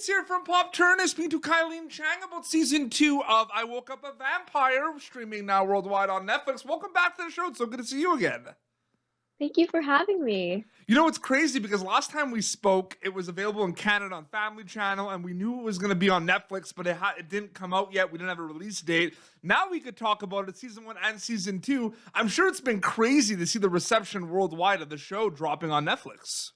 here from Pop Turner speaking to Kaileen Chang about season 2 of I Woke Up a Vampire, streaming now worldwide on Netflix. Welcome back to the show. It's so good to see you again. Thank you for having me. You know, it's crazy because last time we spoke, it was available in Canada on Family Channel, and we knew it was going to be on Netflix, but it didn't come out yet. We didn't have a release date. Now we could talk about it, season 1 and season 2. I'm sure it's been crazy to see the reception worldwide of the show dropping on Netflix.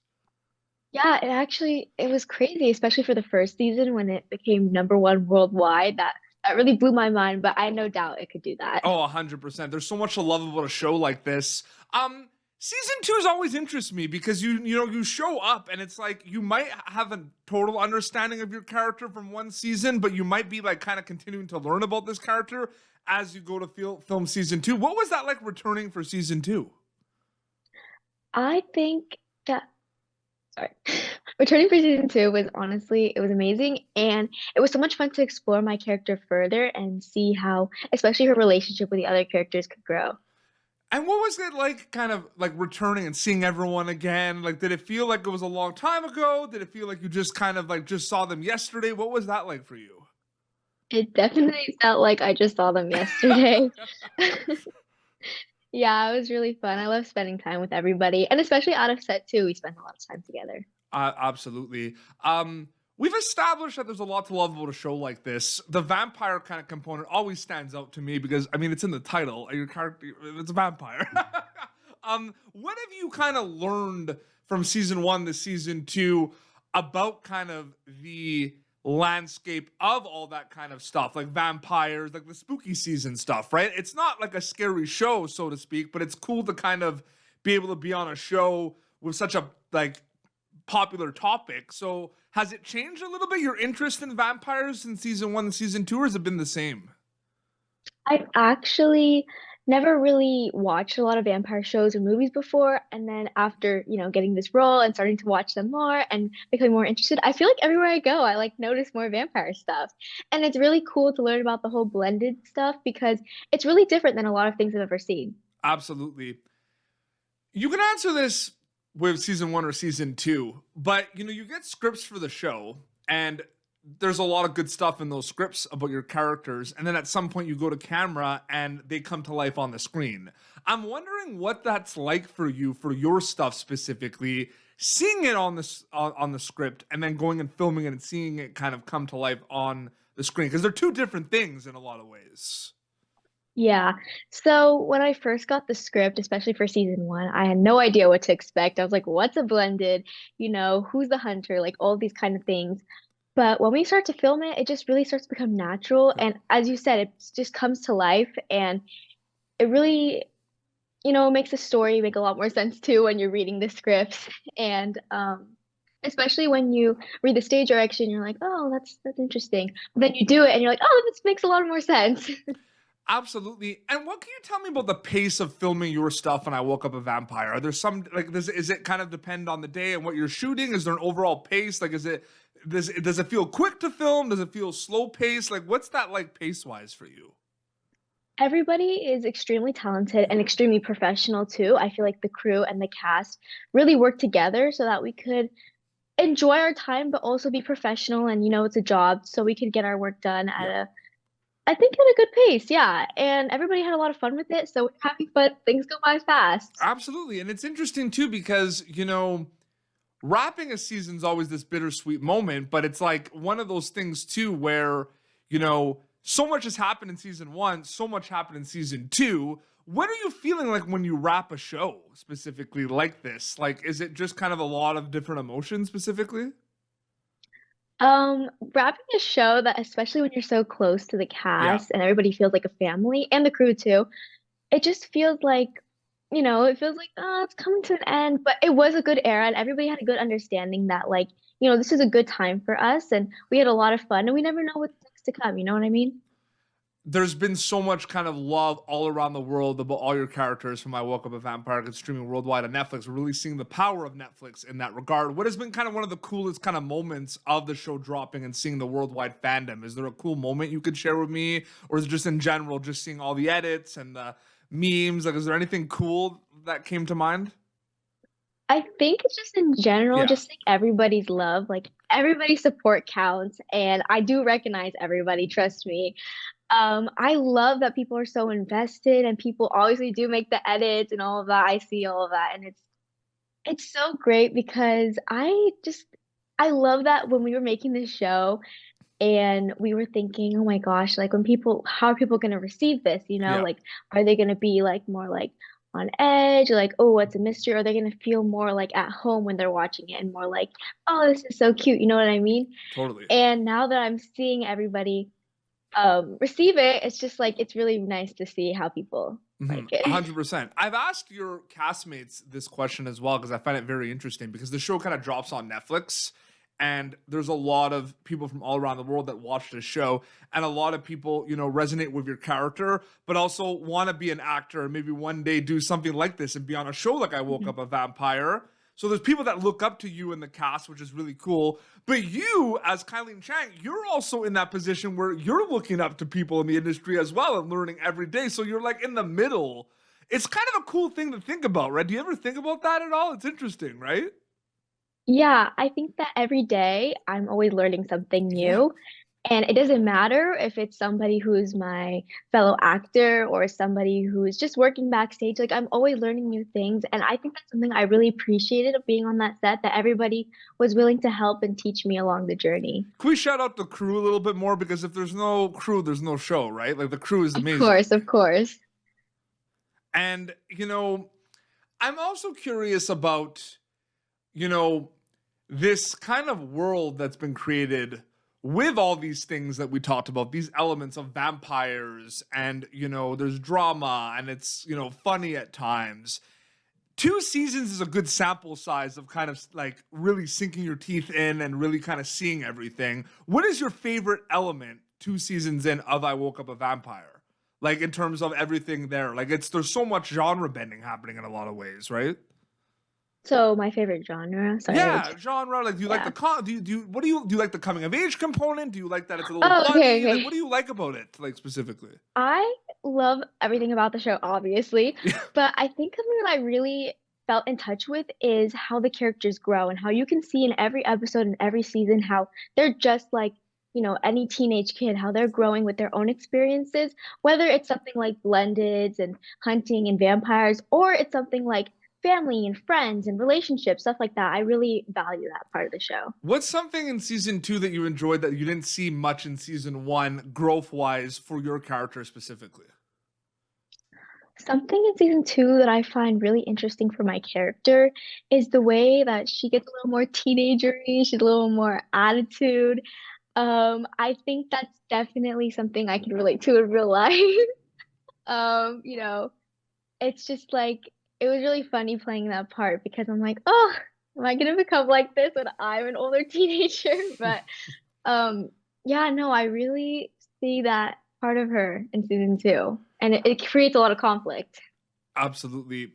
Yeah, it was crazy, especially for the first season when it became #1 worldwide. That really blew my mind, but I had no doubt it could do that. Oh, 100%. There's so much to love about a show like this. Season 2's always interests me because you show up and it's like you might have a total understanding of your character from one season, but you might be like kind of continuing to learn about this character as you go to film season 2. What was that like returning for season 2? I think that sorry. Returning for season 2 was honestly, it was amazing, and it was so much fun to explore my character further and see how, especially her relationship with the other characters could grow. And what was it like kind of like returning and seeing everyone again? Like, did it feel like it was a long time ago? Did it feel like you just kind of like just saw them yesterday? What was that like for you? It definitely felt like I just saw them yesterday. Yeah, it was really fun. I love spending time with everybody, and especially out of set too. We spent a lot of time together. Absolutely. We've established that there's a lot to love about a show like this. The vampire kind of component always stands out to me because, I mean, it's in the title. Your character, it's a vampire. What have you kind of learned from season 1 to season 2 about kind of the landscape of all that kind of stuff, like vampires, like the spooky season stuff, right? It's not like a scary show, so to speak, but it's cool to kind of be able to be on a show with such a like popular topic. So has it changed a little bit your interest in vampires in season 1 and season 2, or has it been the same? I've actually never really watched a lot of vampire shows or movies before, and then after, getting this role and starting to watch them more and becoming more interested, I feel like everywhere I go, I like notice more vampire stuff. And it's really cool to learn about the whole blended stuff because it's really different than a lot of things I've ever seen. Absolutely. You can answer this with season 1 or season 2, but you get scripts for the show and there's a lot of good stuff in those scripts about your characters, and then at some point you go to camera and they come to life on the screen. I'm wondering what that's like for you, for your stuff specifically, seeing it on the script and then going and filming it and seeing it kind of come to life on the screen, because they're two different things in a lot of ways. Yeah. So when I first got the script, especially for season 1, I had no idea what to expect. I was like, what's a blended? Who's the hunter? Like all these kind of things. But when we start to film it, it just really starts to become natural. And as you said, it just comes to life and it really, makes the story make a lot more sense too when you're reading the scripts. And especially when you read the stage direction, you're like, oh, that's interesting. But then you do it and you're like, oh, this makes a lot more sense. Absolutely. And what can you tell me about the pace of filming your stuff when I Woke Up a Vampire? Are there some, like, is it kind of depend on the day and what you're shooting? Is there an overall pace? Like, does it feel quick to film? Does it feel slow pace? Like, what's that like pace wise for you? Everybody is extremely talented and extremely professional too. I feel like the crew and the cast really work together so that we could enjoy our time, but also be professional and it's a job, so we could get our work done Yeah. I think at a good pace, yeah. And everybody had a lot of fun with it, so we're having fun. Things go by fast. Absolutely. And it's interesting too because, wrapping a season's always this bittersweet moment, but it's like one of those things too where, so much has happened in season 1, so much happened in season 2. What are you feeling like when you wrap a show specifically like this? Like, is it just kind of a lot of different emotions specifically? Wrapping a show that, especially when you're so close to the Yeah. cast and everybody feels like a family and the crew too, it just feels like, it feels like, oh, it's coming to an end. But it was a good era and everybody had a good understanding that, like, this is a good time for us and we had a lot of fun and we never know what's next to come. You know what I mean? There's been so much kind of love all around the world about all your characters from I Woke Up a Vampire that's streaming worldwide on Netflix. We're really seeing the power of Netflix in that regard. What has been kind of one of the coolest kind of moments of the show dropping and seeing the worldwide fandom? Is there a cool moment you could share with me? Or is it just in general, just seeing all the edits and the memes? Like, is there anything cool that came to mind? I think it's just in general, Yeah. just like everybody's love. Like everybody's support counts, and I do recognize everybody, trust me. I love that people are so invested and people obviously do make the edits and all of that. I see all of that, and it's so great because I love that when we were making this show and we were thinking, oh my gosh, like when people, how are people going to receive this? You know, Yeah, like, are they going to be like more like on edge, like, oh, what's a mystery? Or are they going to feel more like at home when they're watching it and more like, oh, this is so cute. You know what I mean? totally. And now that I'm seeing everybody receive it, it's just like, it's really nice to see how people like it. 100%. I've asked your castmates this question as well because I find it very interesting because the show kind of drops on Netflix and there's a lot of people from all around the world that watch the show and a lot of people, resonate with your character but also want to be an actor and maybe one day do something like this and be on a show like I Woke Up a Vampire. So there's people that look up to you in the cast, which is really cool. But you, as Kaileen Chang, you're also in that position where you're looking up to people in the industry as well and learning every day. So you're like in the middle. It's kind of a cool thing to think about, right? Do you ever think about that at all? It's interesting, right? Yeah, I think that every day I'm always learning something Yeah. new. And it doesn't matter if it's somebody who's my fellow actor or somebody who's just working backstage. Like I'm always learning new things. And I think that's something I really appreciated of being on that set, that everybody was willing to help and teach me along the journey. Can we shout out the crew a little bit more? Because if there's no crew, there's no show, right? Like the crew is Of amazing. course, of course. And, I'm also curious about, you know, this kind of world that's been created with all these things that we talked about, these elements of vampires, and, there's drama and it's, funny at times. 2 seasons is a good sample size of kind of like really sinking your teeth in and really kind of seeing everything. What is your favorite element 2 seasons in of I Woke Up a Vampire? Like in terms of everything there. Like there's so much genre bending happening in a lot of ways, right? So my favorite genre, sorry, Yeah, genre. Like, do you like yeah. the what do you like the coming of age component? Do you like that it's a little Oh, okay, funny? Like, okay. what do you like about it, like specifically? I love everything about the show, obviously, Yeah, but I think something that I really felt in touch with is how the characters grow and how you can see in every episode and every season how they're just like, any teenage kid, how they're growing with their own experiences, whether it's something like blendeds and hunting and vampires, or it's something like family and friends and relationships, stuff like that. I really value that part of the show. what's something in season 2 that you enjoyed that you didn't see much in season 1, growth wise, for your character specifically? Something in season two that I find really interesting for my character is the way that she gets a little more teenagery, she's a little more attitude. I think that's definitely something I can relate to in real life. Um, you know, it's just like it was really funny playing that part because I'm like, oh, am I gonna become like this when I'm an older teenager? But um, yeah, no, I really see that part of her in season two, and it creates a lot of conflict. Absolutely.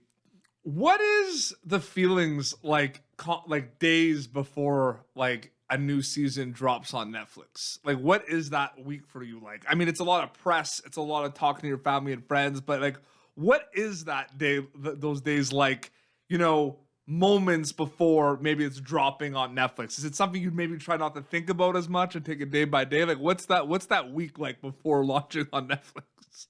What is the feelings like like days before like a new season drops on Netflix? Like what is that week for you like? I mean, it's a lot of press, it's a lot of talking to your family and friends, but like what is that day those days like, you know, moments before maybe it's dropping on Netflix? Is it something you'd maybe try not to think about as much and take it day by day? Like what's that week like before launching on Netflix?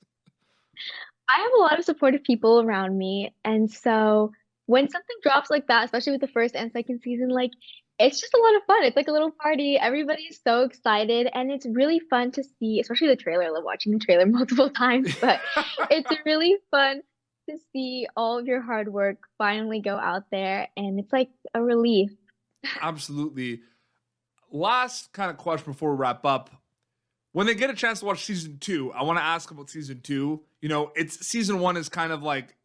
I have a lot of supportive people around me, and so when something drops like that, especially with the first and second season, like it's just a lot of fun. It's like a little party. Everybody's so excited, and it's really fun to see, especially the trailer. I love watching the trailer multiple times, but it's really fun to see all of your hard work finally go out there, and it's like a relief. Absolutely. Last kind of question before we wrap up. When they get a chance to watch season 2, I want to ask about season 2. It's season 1 is kind of like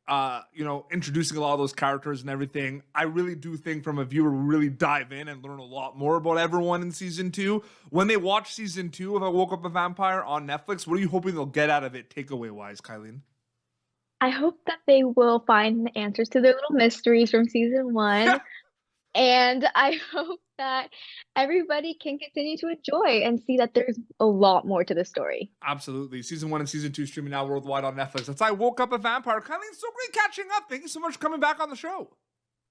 introducing a lot of those characters and everything. I really do think from a viewer we really dive in and learn a lot more about everyone in season 2. When they watch season 2 of I Woke Up a Vampire on Netflix, what are you hoping they'll get out of it takeaway wise, Kylene? I hope that they will find the answers to their little mysteries from season one. And I hope that everybody can continue to enjoy and see that there's a lot more to the story. Absolutely. Season 1 and season 2 streaming now worldwide on Netflix. That's I Woke Up a Vampire. Kylene, so great catching up. Thank you so much for coming back on the show.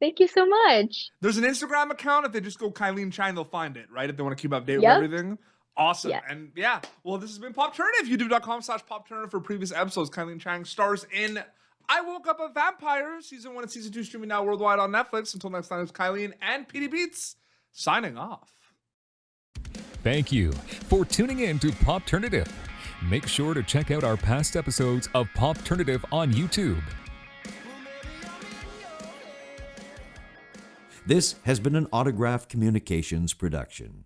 Thank you so much. There's an Instagram account. If they just go Kaileen Chang, they'll find it, right? If they want to keep update with Yep. everything. Awesome. Yeah. And yeah, well, this has been Popternative. YouTube.com/Popternative for previous episodes. Kaileen Chang stars in I Woke Up a Vampire, season 1 and season 2 streaming now worldwide on Netflix. Until next time, it's Kaileen and PD Beats signing off. Thank you for tuning in to Popternative. Make sure to check out our past episodes of Popternative on YouTube. This has been an Autograph Communications production.